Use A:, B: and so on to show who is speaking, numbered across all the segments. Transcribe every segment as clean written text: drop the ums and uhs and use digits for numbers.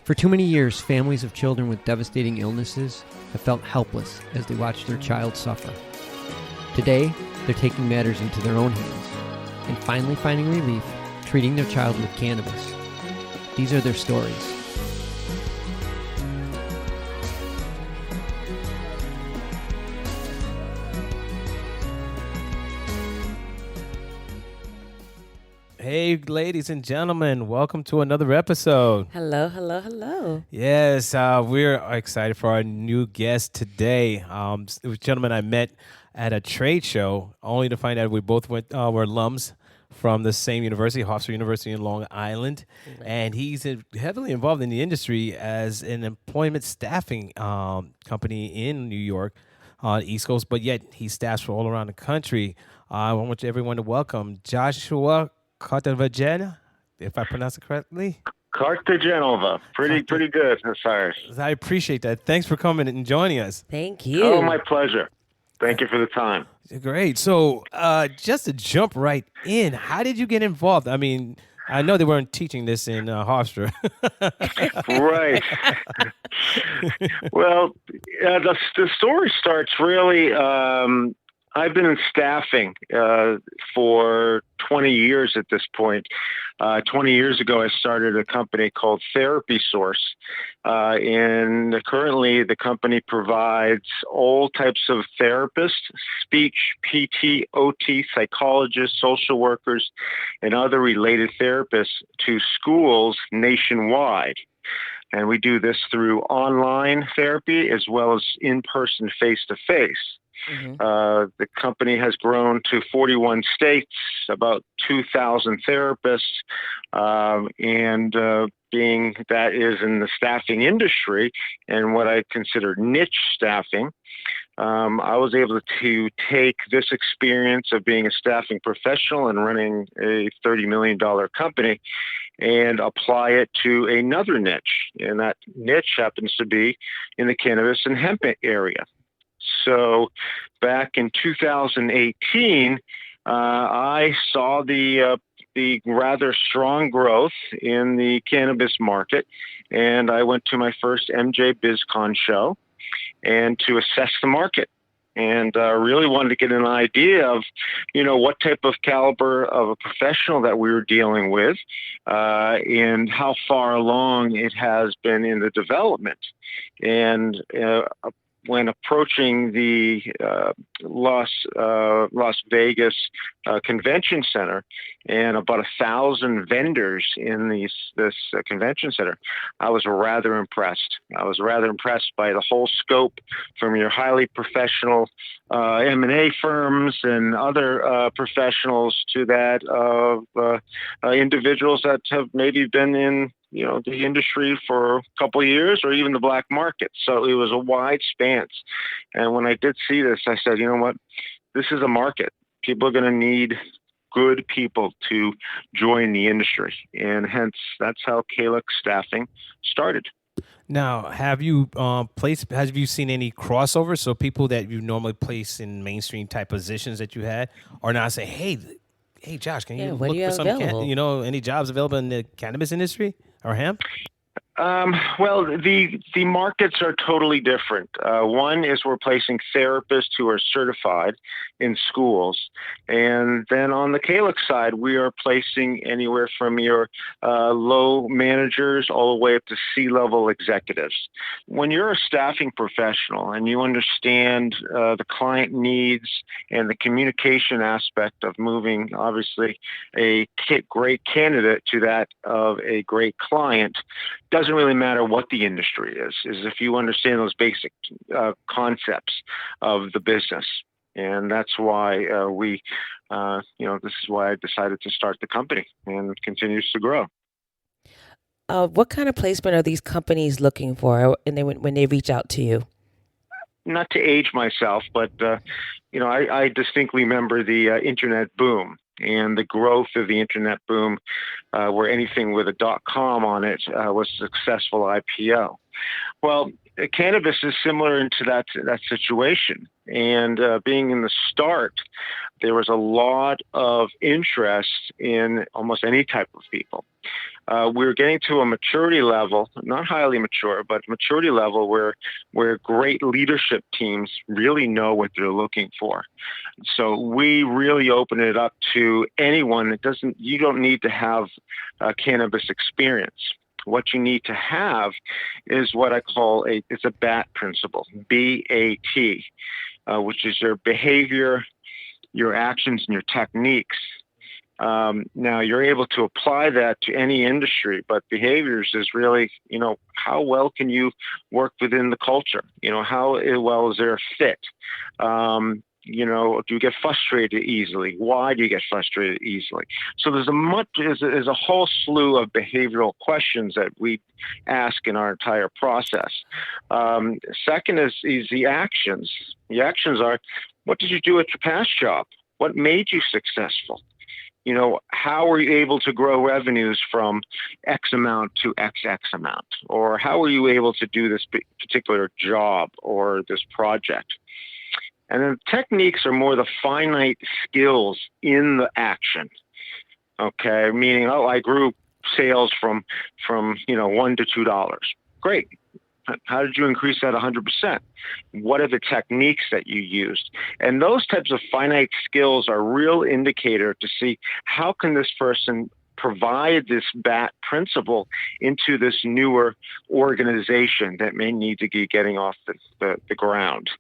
A: For too many years, families of children with devastating illnesses have felt helpless as they watch their child suffer. Today, they're taking matters into their own hands and finally finding relief treating their child with cannabis. These are their stories.
B: Hey, ladies and gentlemen, welcome to another episode.
C: Hello, hello, hello.
B: Yes, we're excited for our new guest today. It was a gentleman I met at a trade show, only to find out we both were alums from the same university, Hofstra University in Long Island. Right. And he's heavily involved in the industry as an employment staffing company in New York on the East Coast, but yet he staffs all around the country. I want everyone to welcome Joshua Cartagenova, if I pronounce it correctly.
D: Cartagenova. Pretty good, Osiris.
B: I appreciate that. Thanks for coming and joining us.
C: Thank you.
D: Oh, my pleasure. Thank you for the time.
B: Great. So just to jump right in, how did you get involved? I mean, I know they weren't teaching this in Hofstra.
D: Right. Well, the story starts really... I've been in staffing for 20 years at this point. 20 years ago, I started a company called Therapy Source. And currently, the company provides all types of therapists, speech, PT, OT, psychologists, social workers, and other related therapists to schools nationwide. And we do this through online therapy as well as in-person, face-to-face. Mm-hmm. The company has grown to 41 states, about 2,000 therapists, and being that is in the staffing industry and what I consider niche staffing, I was able to take this experience of being a staffing professional and running a $30 million company and apply it to another niche. And that niche happens to be in the cannabis and hemp area. So back in 2018, I saw the rather strong growth in the cannabis market, and I went to my first MJBulls show and to assess the market. And really wanted to get an idea of, what type of caliber of a professional that we were dealing with, and how far along it has been in the development. And when approaching the Las Vegas Convention Center and about 1,000 vendors in this convention center, I was rather impressed. I was rather impressed by the whole scope, from your highly professional M&A firms and other professionals to that of individuals that have maybe been in the industry for a couple of years or even the black market. So it was a wide span. And when I did see this, I said, you know what, this is a market. People are going to need good people to join the industry. And hence, that's how Calyx staffing started.
B: Now, have you seen any crossover? So people that you normally place in mainstream type positions that you had are now saying, hey, Josh, can you look for some, any jobs available in the cannabis industry or hemp?
D: Well, the markets are totally different. One is we're placing therapists who are certified in schools. And then on the Calyx side, we are placing anywhere from your low managers all the way up to C-level executives. When you're a staffing professional and you understand the client needs and the communication aspect of moving, obviously, a great candidate to that of a great client, doesn't really matter what the industry is if you understand those basic concepts of the business. And that's why this is why I decided to start the company, and it continues to grow.
C: What kind of placement are these companies looking for when they reach out to you?
D: Not to age myself, but I distinctly remember the internet boom and the growth of the internet boom, where anything with a .com on it was a successful IPO. Well, cannabis is similar into that situation. And being in the start, there was a lot of interest in almost any type of people. We were getting to a maturity level, not highly mature, but maturity level where great leadership teams really know what they're looking for. So we really open it up to anyone. You don't need to have cannabis experience. What you need to have is what I call it's a BAT principle, B-A-T, which is your behavior, your actions, and your techniques. Now you're able to apply that to any industry, but behaviors is really, how well can you work within the culture? How well is there a fit? Do you get frustrated easily? Why do you get frustrated easily? So there's a whole slew of behavioral questions that we ask in our entire process. Second is the actions. The actions are, what did you do at your past job? What made you successful? How were you able to grow revenues from X amount to XX amount? Or how were you able to do this particular job or this project? And then techniques are more the finite skills in the action. Okay, meaning, I grew sales from $1 to $2. Great. How did you increase that 100%? What are the techniques that you used? And those types of finite skills are a real indicator to see how can this person provide this BAT principle into this newer organization that may need to be getting off the ground.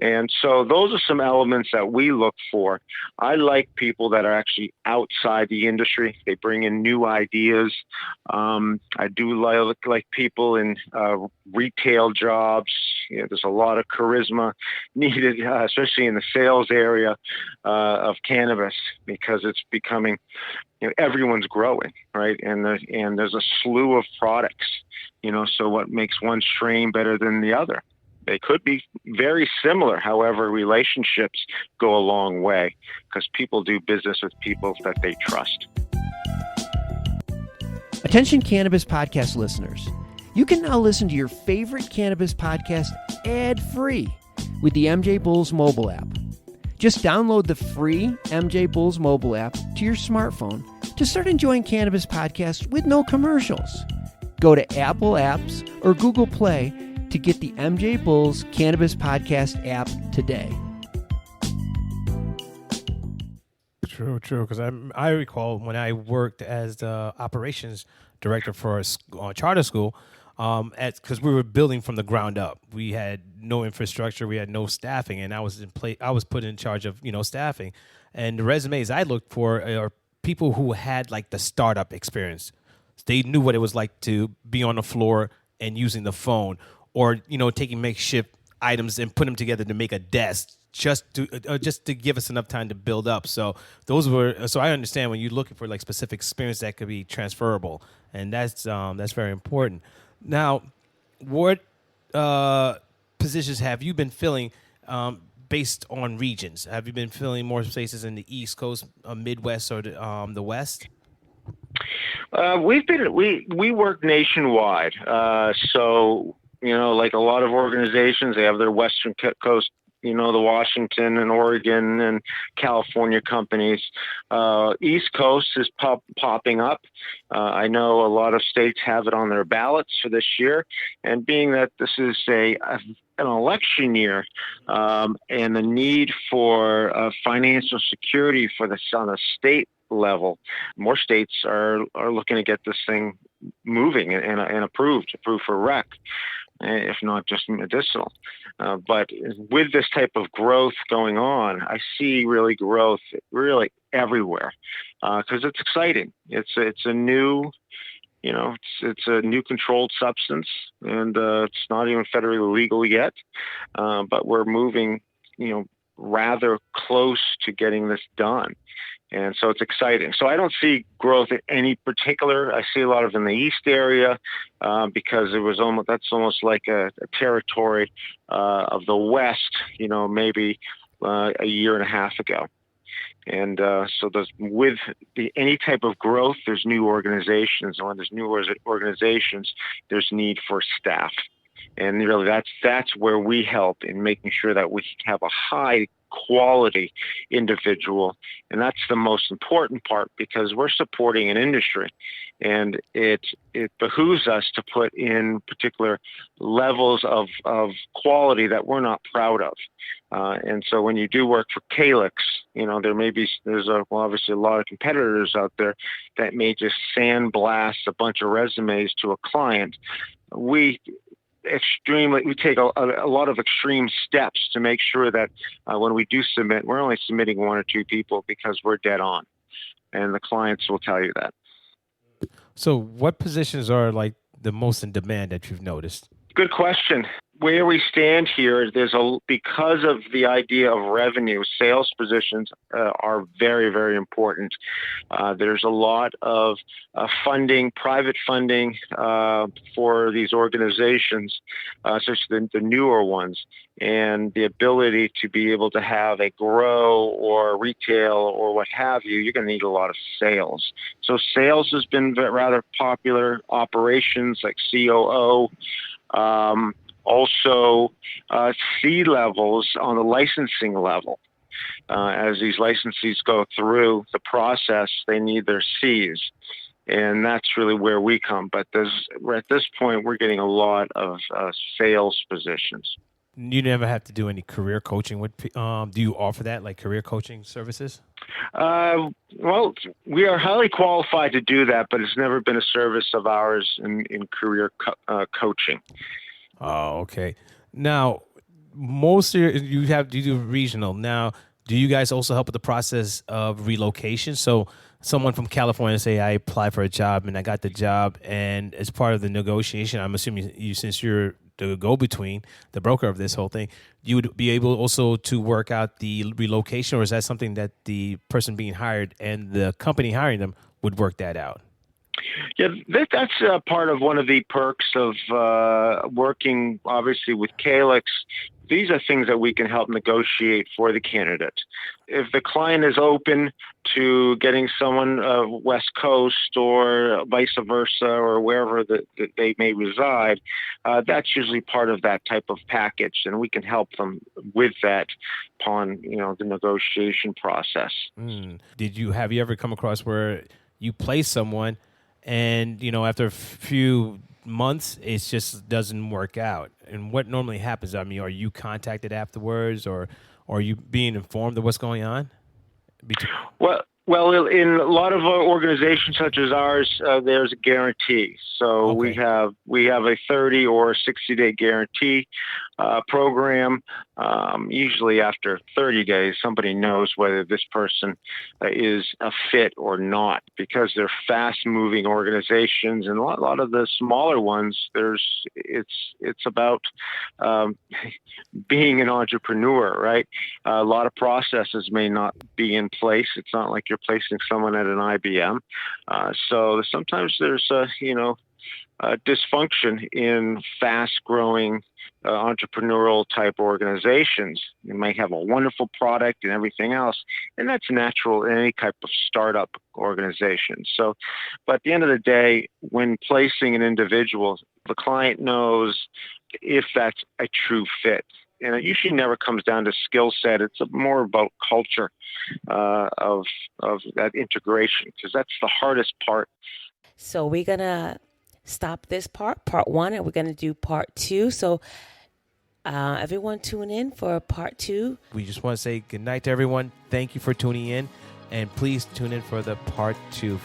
D: And so those are some elements that we look for. I like people that are actually outside the industry. They bring in new ideas. I do like people in retail jobs. There's a lot of charisma needed, especially in the sales area of cannabis, because it's becoming, everyone's growing, right? And there's a slew of products, so what makes one strain better than the other? They could be very similar. However, relationships go a long way because people do business with people that they trust.
A: Attention Cannabis Podcast listeners. You can now listen to your favorite cannabis podcast ad-free with the MJBulls mobile app. Just download the free MJBulls mobile app to your smartphone to start enjoying cannabis podcasts with no commercials. Go to Apple Apps or Google Play to get the MJBulls Cannabis Podcast app today.
B: True. Because I recall when I worked as the operations director for a charter school, because we were building from the ground up. We had no infrastructure, we had no staffing, and I was put in charge of staffing. And the resumes I looked for are people who had like the startup experience. They knew what it was like to be on the floor and using the phone, or taking makeshift items and put them together to make a desk, just to give us enough time to build up. So I understand when you're looking for like specific experience that could be transferable, and that's very important. Now, what positions have you been filling based on regions? Have you been filling more spaces in the East Coast, Midwest, or the West?
D: We work nationwide. So like a lot of organizations, they have their Western Coast, the Washington and Oregon and California companies. East Coast is popping up. I know a lot of states have it on their ballots for this year. And being that this is an election year, and the need for financial security for this on a state level, more states are looking to get this thing moving and approved for rec, if not just medicinal. But with this type of growth going on, I see growth everywhere, because it's exciting. It's a new, it's a new controlled substance, and it's not even federally legal yet. But we're moving, rather close to getting this done. And so it's exciting. So I don't see growth in any particular. I see a lot of in the East area, because that's almost like a territory of the West, maybe a year and a half ago. And so with any type of growth, there's new organizations. And when there's new organizations, there's need for staff. And really, that's where we help in making sure that we have a high quality individual. And that's the most important part, because we're supporting an industry, and it behooves us to put in particular levels of quality that we're not proud of. And so when you do work for Calyx, there's obviously a lot of competitors out there that may just sandblast a bunch of resumes to a client. We take a lot of extreme steps to make sure that when we do submit, we're only submitting 1 or 2 people, because we're dead on, and the clients will tell you that.
B: So what positions are like the most in demand that you've noticed?
D: Good question. Where we stand here, because of the idea of revenue, sales positions are very, very important. There's a lot of funding, private funding for these organizations, especially the newer ones, and the ability to be able to have a grow or retail or what have you. You're going to need a lot of sales. So sales has been rather popular. Operations like COO. Also, C levels on the licensing level. As these licensees go through the process, they need their Cs, and that's really where we come. But at this point, we're getting a lot of sales positions.
B: You never have to do any career coaching. Do you offer that, like career coaching services?
D: Well, we are highly qualified to do that, but it's never been a service of ours in career coaching.
B: Oh, okay. Now, you do regional. Now, do you guys also help with the process of relocation? So someone from California, say I applied for a job and I got the job, and as part of the negotiation, I'm assuming since you're the go-between, the broker of this whole thing, you would be able also to work out the relocation, or is that something that the person being hired and the company hiring them would work that out?
D: Yeah, that's part of one of the perks of working, obviously, with Calyx. These are things that we can help negotiate for the candidate. If the client is open to getting someone West Coast or vice versa, or wherever that they may reside, that's usually part of that type of package, and we can help them with that upon the negotiation process.
B: Have you ever come across where you place someone and after a few months it just doesn't work out? And what normally happens? I mean, are you contacted afterwards, or are you being informed of what's going on?
D: Well, in a lot of organizations such as ours, there's a guarantee. So
B: Okay.
D: we have a 30 or 60-day guarantee program. Usually after 30 days, somebody knows whether this person is a fit or not, because they're fast-moving organizations, and a lot of the smaller ones, it's about being an entrepreneur, right? A lot of processes may not be in place. It's not like you're placing someone at an IBM. So sometimes there's dysfunction in fast-growing entrepreneurial type organizations. You might have a wonderful product and everything else, and that's natural in any type of startup organization. So, but at the end of the day, when placing an individual, the client knows if that's a true fit. And it usually never comes down to skill set. It's more about culture of that integration, because that's the hardest part.
C: So we're going to stop this part 1, and we're going to do part 2. So everyone tune in for part 2.
B: We just want to say good night to everyone. Thank you for tuning in, and please tune in for the part 2.